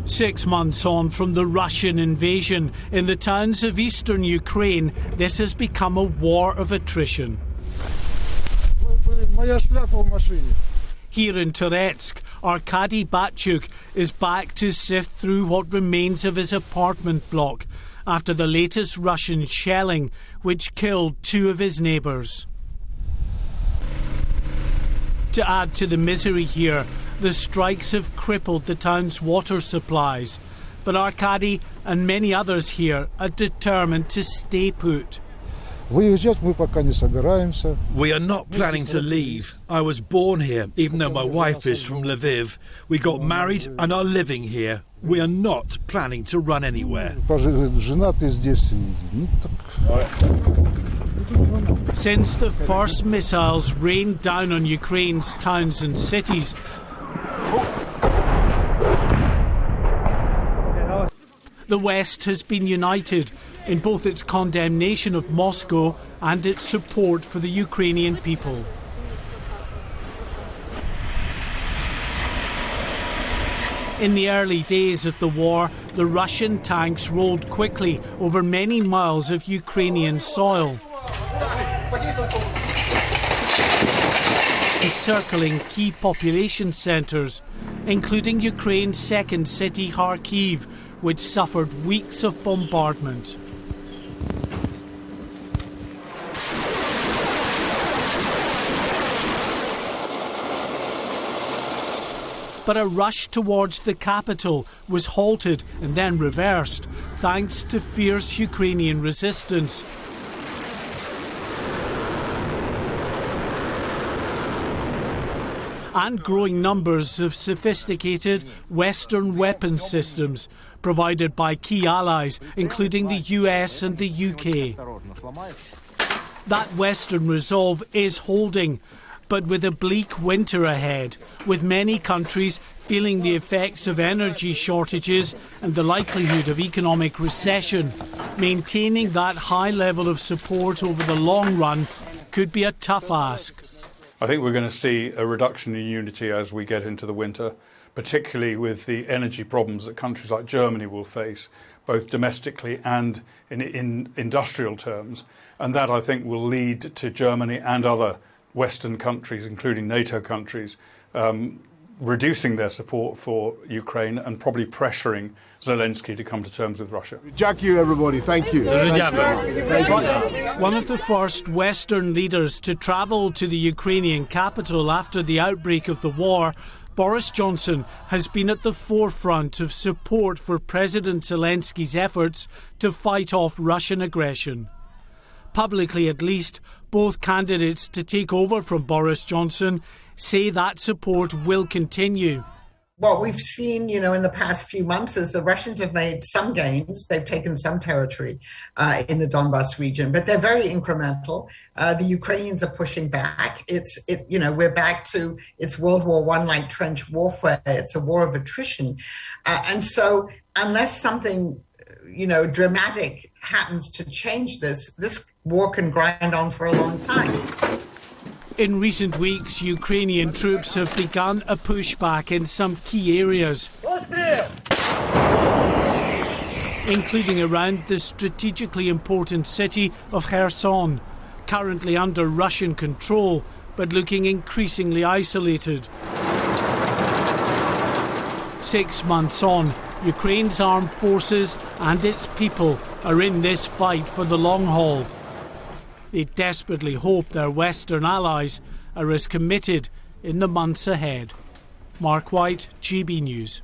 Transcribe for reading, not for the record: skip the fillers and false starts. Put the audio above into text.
6 months on from the Russian invasion, in the towns of eastern Ukraine, this has become a war of attrition. Here in Toretsk, Arkady Batchuk is back to sift through what remains of his apartment block after the latest Russian shelling, which killed 2 of his neighbours. To add to the misery here, the strikes have crippled the town's water supplies, but Arkady and many others here are determined to stay put. We are not planning to leave. I was born here, even though my wife is from Lviv. We got married and are living here. We are not planning to run anywhere. Since the first missiles rained down on Ukraine's towns and cities, the West has been united in both its condemnation of Moscow and its support for the Ukrainian people. In the early days of the war, the Russian tanks rolled quickly over many miles of Ukrainian soil, encircling key population centres, including Ukraine's second city, Kharkiv, which suffered weeks of bombardment. But a rush towards the capital was halted and then reversed, thanks to fierce Ukrainian resistance. And growing numbers of sophisticated Western weapons systems provided by key allies, including the US and the UK. That Western resolve is holding, but with a bleak winter ahead, with many countries feeling the effects of energy shortages and the likelihood of economic recession, maintaining that high level of support over the long run could be a tough ask. I think we're going to see a reduction in unity as we get into the winter, particularly with the energy problems that countries like Germany will face, both domestically and in industrial terms. And that, I think, will lead to Germany and other Western countries, including NATO countries, reducing their support for Ukraine and probably pressuring Zelensky to come to terms with Russia. Thank you, everybody. Thank you. One of the first Western leaders to travel to the Ukrainian capital after the outbreak of the war, Boris Johnson has been at the forefront of support for President Zelensky's efforts to fight off Russian aggression. Publicly, at least, both candidates to take over from Boris Johnson say that support will continue. What we've seen, in the past few months is the Russians have made some gains. They've taken some territory in the Donbas region, but they're very incremental. The Ukrainians are pushing back. We're back to it's World War I like trench warfare. It's a war of attrition, and so unless something dramatic happens to change this war can grind on for a long time. In recent weeks, Ukrainian troops have begun a pushback in some key areas, including around the strategically important city of Kherson, currently under Russian control, but looking increasingly isolated. 6 months on, Ukraine's armed forces and its people are in this fight for the long haul. They desperately hope their Western allies are as committed in the months ahead. Mark White, GB News.